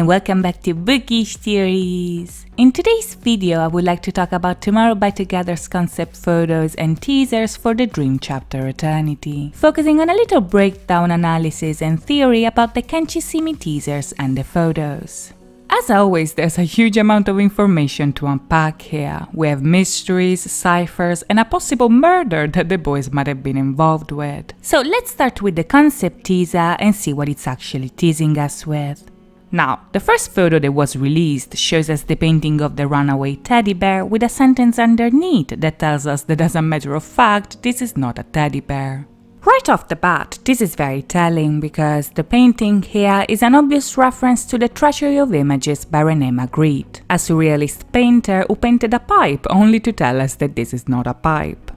and welcome back to Bookish Theories! In today's video, I would like to talk about Tomorrow by Together's concept photos and teasers for the Dream Chapter Eternity, focusing on a little breakdown analysis and theory about the Can't You See Me teasers and the photos. As always, there's a huge amount of information to unpack here. We have mysteries, ciphers, and a possible murder that the boys might have been involved with. So let's start with the concept teaser and see what it's actually teasing us with. Now, the first photo that was released shows us the painting of the runaway teddy bear with a sentence underneath that tells us that as a matter of fact, this is not a teddy bear. Right off the bat, this is very telling because the painting here is an obvious reference to the Treasury of Images by René Magritte, a surrealist painter who painted a pipe only to tell us that this is not a pipe.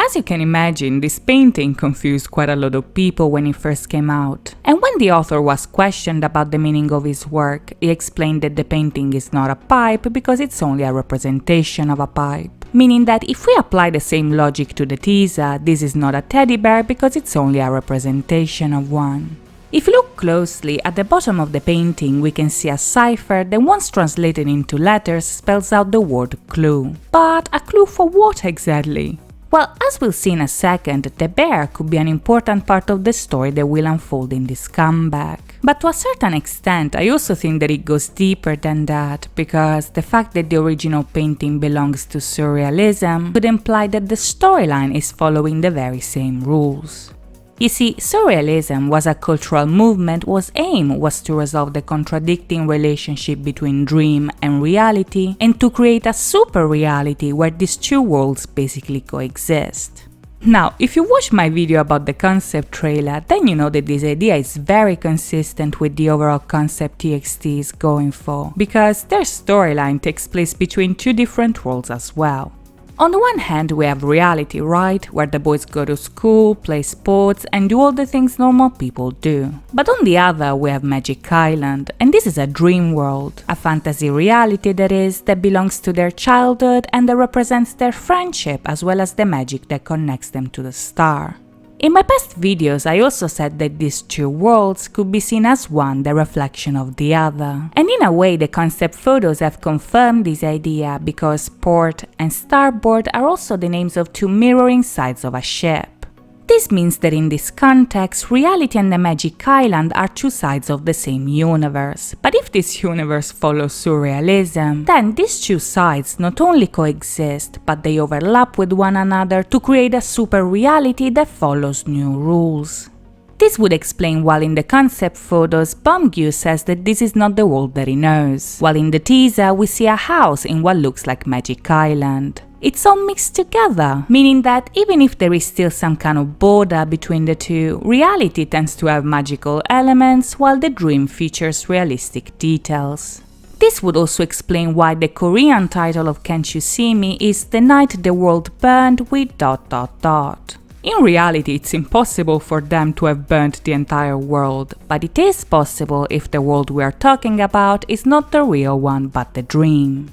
As you can imagine, this painting confused quite a lot of people when it first came out. And when the author was questioned about the meaning of his work, he explained that the painting is not a pipe because it's only a representation of a pipe. Meaning that if we apply the same logic to the teaser, this is not a teddy bear because it's only a representation of one. If you look closely, at the bottom of the painting we can see a cipher that once translated into letters spells out the word clue. But a clue for what exactly? Well, as we'll see in a second, the bear could be an important part of the story that will unfold in this comeback. But to a certain extent, I also think that it goes deeper than that, because the fact that the original painting belongs to Surrealism could imply that the storyline is following the very same rules. You see, Surrealism was a cultural movement whose aim was to resolve the contradicting relationship between dream and reality and to create a super reality where these two worlds basically coexist. Now, if you watch my video about the concept trailer, then you know that this idea is very consistent with the overall concept TXT is going for, because their storyline takes place between two different worlds as well. On the one hand, we have reality, right, where the boys go to school, play sports, and do all the things normal people do. But on the other, we have Magic Island, and this is a dream world, a fantasy reality that belongs to their childhood and that represents their friendship as well as the magic that connects them to the star. In my past videos, I also said that these two worlds could be seen as one, the reflection of the other. And in a way, the concept photos have confirmed this idea because port and starboard are also the names of two mirroring sides of a ship. This means that in this context, reality and the Magic Island are two sides of the same universe. But if this universe follows Surrealism, then these two sides not only coexist, but they overlap with one another to create a super reality that follows new rules. This would explain why in the concept photos, Bomgu says that this is not the world that he knows, while in the teaser we see a house in what looks like Magic Island. It's all mixed together, meaning that even if there is still some kind of border between the two, reality tends to have magical elements while the dream features realistic details. This would also explain why the Korean title of Can't You See Me is The Night the World Burned with ... In reality, it's impossible for them to have burnt the entire world, but it is possible if the world we are talking about is not the real one but the dream.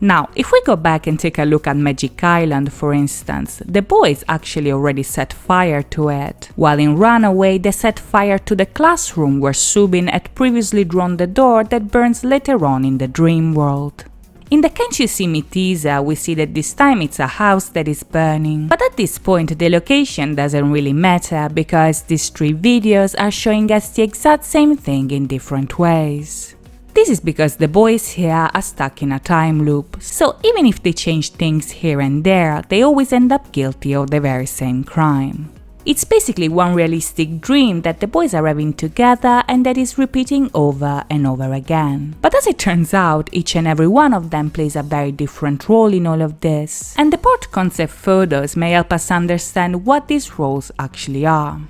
Now, if we go back and take a look at Magic Island, for instance, the boys actually already set fire to it, while in Runaway they set fire to the classroom where Subin had previously drawn the door that burns later on in the dream world. In the Can't You See Me teaser, we see that this time it's a house that is burning, but at this point the location doesn't really matter because these three videos are showing us the exact same thing in different ways. This is because the boys here are stuck in a time loop, so even if they change things here and there, they always end up guilty of the very same crime. It's basically one realistic dream that the boys are having together and that is repeating over and over again. But as it turns out, each and every one of them plays a very different role in all of this, and the port concept photos may help us understand what these roles actually are.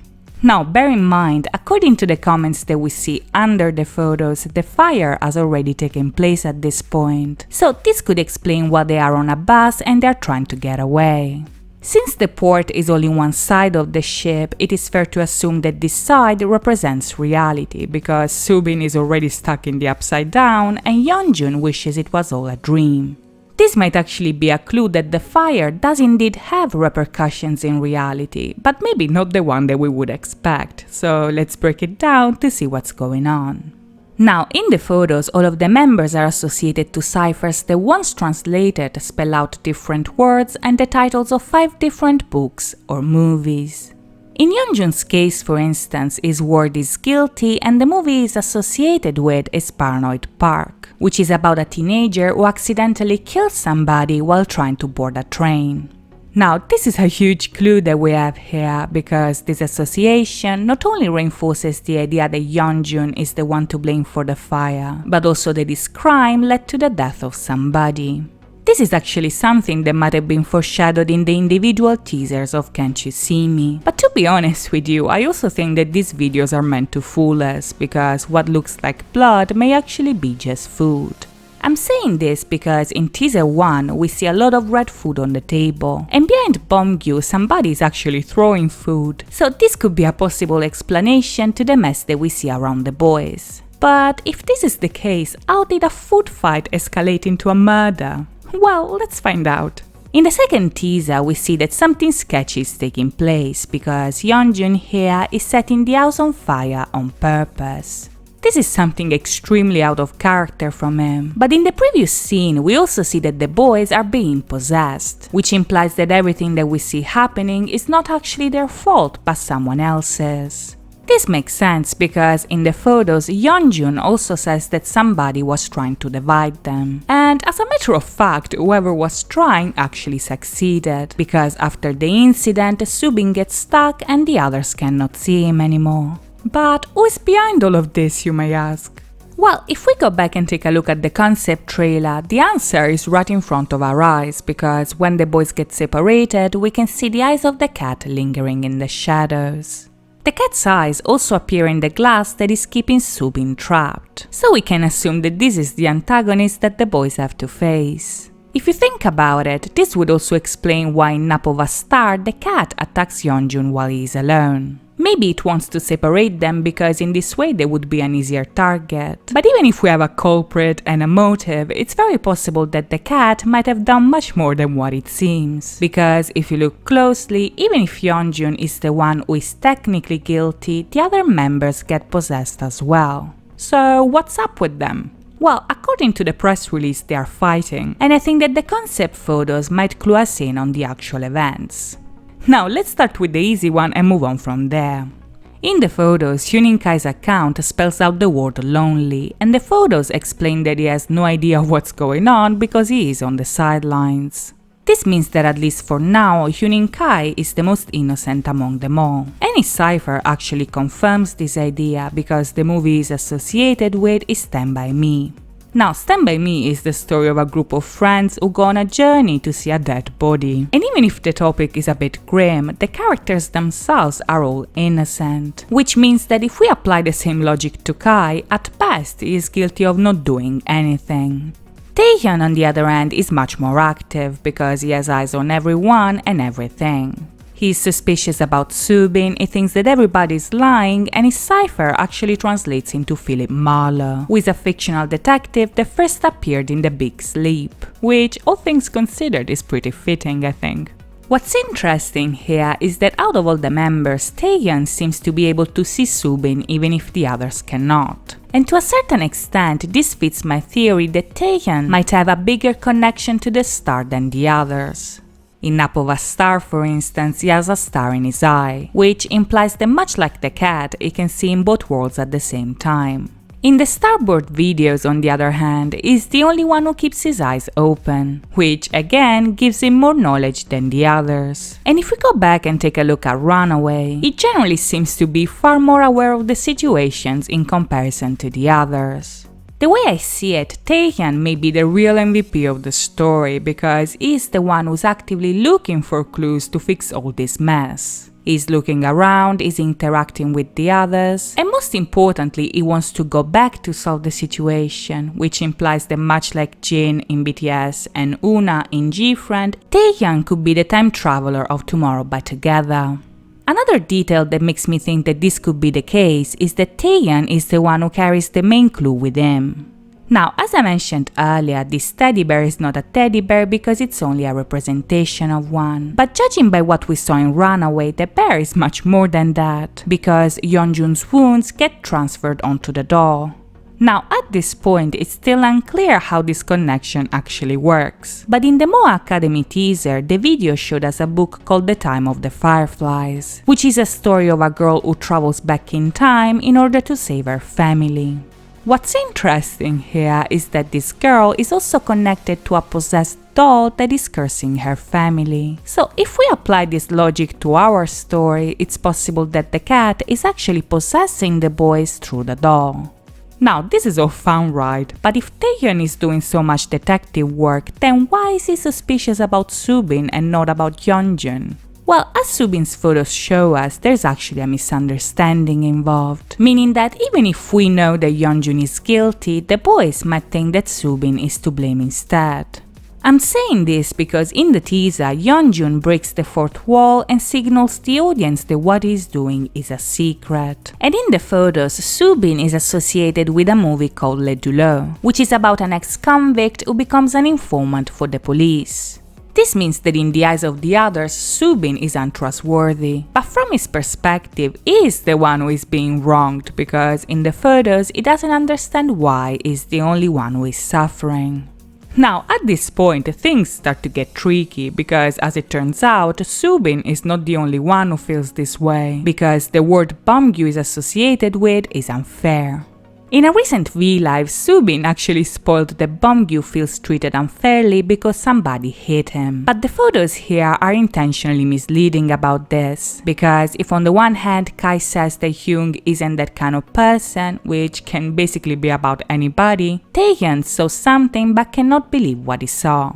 Now, bear in mind, according to the comments that we see under the photos, the fire has already taken place at this point. So this could explain why they are on a bus and they are trying to get away. Since the port is only one side of the ship, it is fair to assume that this side represents reality, because Subin is already stuck in the upside down and Yeonjun wishes it was all a dream. This might actually be a clue that the fire does indeed have repercussions in reality, but maybe not the one that we would expect, so let's break it down to see what's going on. Now, in the photos, all of the members are associated to ciphers that once translated spell out different words and the titles of 5 different books or movies. In Yeonjun's case, for instance, his word is guilty and the movie he's associated with is Paranoid Park, which is about a teenager who accidentally kills somebody while trying to board a train. Now, this is a huge clue that we have here, because this association not only reinforces the idea that Yeonjun is the one to blame for the fire, but also that this crime led to the death of somebody. This is actually something that might have been foreshadowed in the individual teasers of Can't You See Me. But to be honest with you, I also think that these videos are meant to fool us, because what looks like blood may actually be just food. I'm saying this because in teaser 1 we see a lot of red food on the table, and behind Bongyu somebody is actually throwing food, so this could be a possible explanation to the mess that we see around the boys. But if this is the case, how did a food fight escalate into a murder? Well, let's find out. In the second teaser we see that something sketchy is taking place, because Yeonjun here is setting the house on fire on purpose. This is something extremely out of character from him, but in the previous scene we also see that the boys are being possessed, which implies that everything that we see happening is not actually their fault but someone else's. This makes sense because in the photos Yeonjun also says that somebody was trying to divide them, and as a matter of fact whoever was trying actually succeeded, because after the incident Subin gets stuck and the others cannot see him anymore. But who is behind all of this, you may ask? Well, if we go back and take a look at the concept trailer, the answer is right in front of our eyes, because when the boys get separated, we can see the eyes of the cat lingering in the shadows. The cat's eyes also appear in the glass that is keeping Subin trapped, so we can assume that this is the antagonist that the boys have to face. If you think about it, this would also explain why in Nap of a Star the cat attacks Yeonjun while he is alone. Maybe it wants to separate them because in this way they would be an easier target. But even if we have a culprit and a motive, it's very possible that the cat might have done much more than what it seems. Because if you look closely, even if Yeonjun is the one who is technically guilty, the other members get possessed as well. So what's up with them? Well, according to the press release, they are fighting, and I think that the concept photos might clue us in on the actual events. Now let's start with the easy one and move on from there. In the photos, Hyunin Kai's account spells out the word lonely, and the photos explain that he has no idea what's going on because he is on the sidelines. This means that at least for now, Hyunin Kai is the most innocent among them all. Any cipher actually confirms this idea because the movie is associated with is Stand By Me. Now, Stand By Me is the story of a group of friends who go on a journey to see a dead body. And even if the topic is a bit grim, the characters themselves are all innocent. Which means that if we apply the same logic to Kai, at best he is guilty of not doing anything. Taehyun, on the other hand, is much more active because he has eyes on everyone and everything. He's suspicious about Subin, he thinks that everybody's lying, and his cipher actually translates into Philip Marlowe, who is a fictional detective that first appeared in The Big Sleep, which, all things considered, is pretty fitting, I think. What's interesting here is that out of all the members, Taehyun seems to be able to see Subin even if the others cannot. And to a certain extent, this fits my theory that Taehyun might have a bigger connection to the star than the others. In Nap of a Star, for instance, he has a star in his eye, which implies that much like the cat, he can see in both worlds at the same time. In the Starboard videos, on the other hand, he's the only one who keeps his eyes open, which again gives him more knowledge than the others. And if we go back and take a look at Runaway, he generally seems to be far more aware of the situations in comparison to the others. The way I see it, Taehyun may be the real MVP of the story because he's the one who's actively looking for clues to fix all this mess. He's looking around, he's interacting with the others, and most importantly, he wants to go back to solve the situation, which implies that much like Jin in BTS and Una in G-Friend, Taehyun could be the time traveler of Tomorrow by Together. Another detail that makes me think that this could be the case is that Taehyun is the one who carries the main clue with him. Now, as I mentioned earlier, this teddy bear is not a teddy bear because it's only a representation of one. But judging by what we saw in Runaway, the bear is much more than that, because Yeonjun's wounds get transferred onto the doll. Now, at this point, it's still unclear how this connection actually works. But in the Moa Academy teaser, the video showed us a book called The Time of the Fireflies, which is a story of a girl who travels back in time in order to save her family. What's interesting here is that this girl is also connected to a possessed doll that is cursing her family. So if we apply this logic to our story, it's possible that the cat is actually possessing the boys through the doll. Now, this is all fun, right? But if Taehyun is doing so much detective work, then why is he suspicious about Subin and not about Yeonjun? Well, as Subin's photos show us, there's actually a misunderstanding involved, meaning that even if we know that Yeonjun is guilty, the boys might think that Subin is to blame instead. I'm saying this because in the teaser, Yeonjun breaks the fourth wall and signals the audience that what he's doing is a secret. And in the photos, Subin is associated with a movie called Le Doulot, which is about an ex-convict who becomes an informant for the police. This means that in the eyes of the others, Subin is untrustworthy, but from his perspective, he is the one who is being wronged because in the photos, he doesn't understand why he's the only one who is suffering. Now, at this point, things start to get tricky because, as it turns out, Subin is not the only one who feels this way, because the word Bumgyu is associated with is unfair. In a recent V-Live, Subin actually spoiled that Bumgyu feels treated unfairly because somebody hit him. But the photos here are intentionally misleading about this, because if on the one hand Kai says that Hyung isn't that kind of person, which can basically be about anybody, Taehyun saw something but cannot believe what he saw.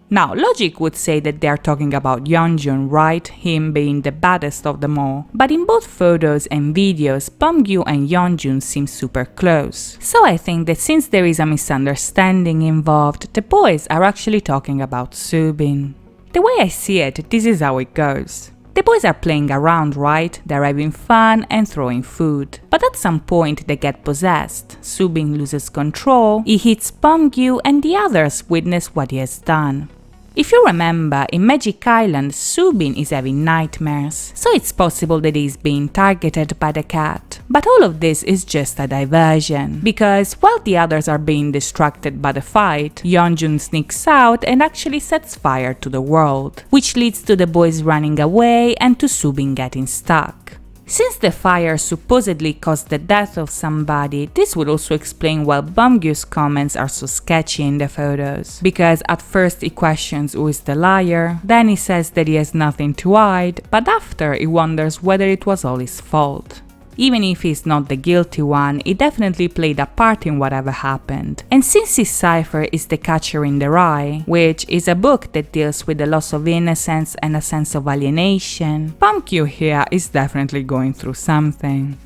Now, logic would say that they are talking about Yeonjun, right? Him being the baddest of them all. But in both photos and videos, Bumgyu and Yeonjun seem super close. So I think that since there is a misunderstanding involved, the boys are actually talking about Subin. The way I see it, this is how it goes. The boys are playing around, right? They're having fun and throwing food. But at some point they get possessed. Subin loses control, he hits Bumgyu and the others witness what he has done. If you remember, in Magic Island, Subin is having nightmares, so it's possible that he is being targeted by the cat. But all of this is just a diversion, because while the others are being distracted by the fight, Yeonjun sneaks out and actually sets fire to the world, which leads to the boys running away and to Subin getting stuck. Since the fire supposedly caused the death of somebody, this would also explain why Bumgyu's comments are so sketchy in the photos. Because at first he questions who is the liar, then he says that he has nothing to hide, but after he wonders whether it was all his fault. Even if he's not the guilty one, he definitely played a part in whatever happened. And since his cipher is The Catcher in the Rye, which is a book that deals with the loss of innocence and a sense of alienation, Bumgyu here is definitely going through something.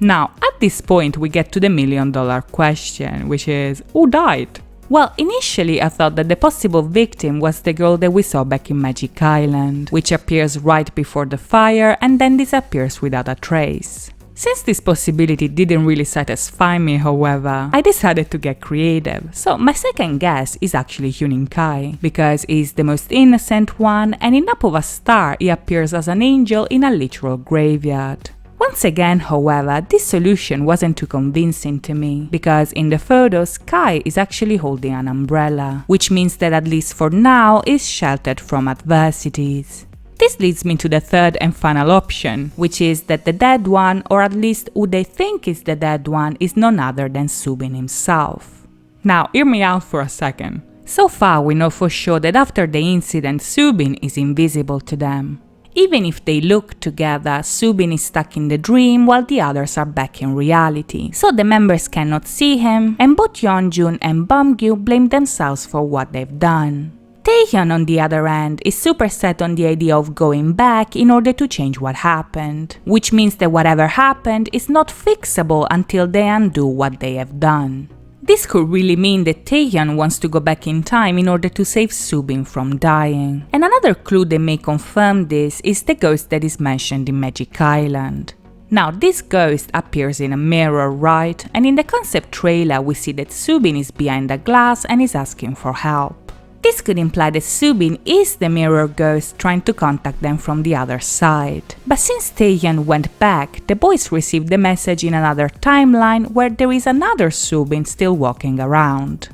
Now, at this point we get to the million-dollar question, which is, who died? Well, initially I thought that the possible victim was the girl that we saw back in Magic Island, which appears right before the fire and then disappears without a trace. Since this possibility didn't really satisfy me, however, I decided to get creative. So my second guess is actually Hyunin Kai, because he's the most innocent one, and in Up of a Star he appears as an angel in a literal graveyard. Once again, however, this solution wasn't too convincing to me, because in the photos Kai is actually holding an umbrella, which means that at least for now is sheltered from adversities. This leads me to the third and final option, which is that the dead one, or at least who they think is the dead one, is none other than Subin himself. Now, hear me out for a second. So far we know for sure that after the incident Subin is invisible to them. Even if they look together, Subin is stuck in the dream while the others are back in reality, so the members cannot see him, and both Yeonjun and Bumgyu blame themselves for what they've done. Taehyun, on the other hand, is super set on the idea of going back in order to change what happened, which means that whatever happened is not fixable until they undo what they have done. This could really mean that Taehyun wants to go back in time in order to save Subin from dying. And another clue that may confirm this is the ghost that is mentioned in Magic Island. Now, this ghost appears in a mirror, right? And in the concept trailer we see that Subin is behind a glass and is asking for help. This could imply that Subin is the mirror ghost trying to contact them from the other side. But since Taeyeon went back, the boys received the message in another timeline where there is another Subin still walking around.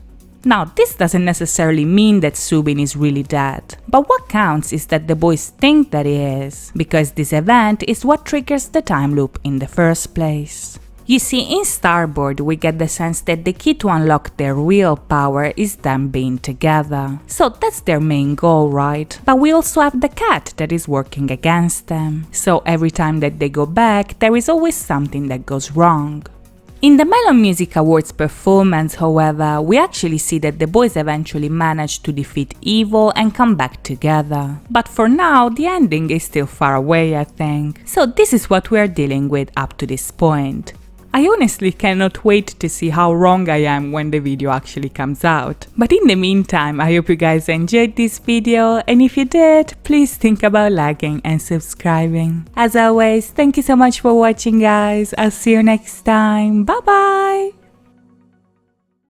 Now, this doesn't necessarily mean that Subin is really dead, but what counts is that the boys think that he is, because this event is what triggers the time loop in the first place. You see, in Starboard, we get the sense that the key to unlock their real power is them being together. So that's their main goal, right? But we also have the cat that is working against them. So every time that they go back, there is always something that goes wrong. In the Melon Music Awards performance, however, we actually see that the boys eventually manage to defeat evil and come back together. But for now, the ending is still far away, I think. So this is what we are dealing with up to this point. I honestly cannot wait to see how wrong I am when the video actually comes out. But in the meantime, I hope you guys enjoyed this video, and if you did, please think about liking and subscribing. As always, thank you so much for watching, guys. I'll see you next time. Bye bye!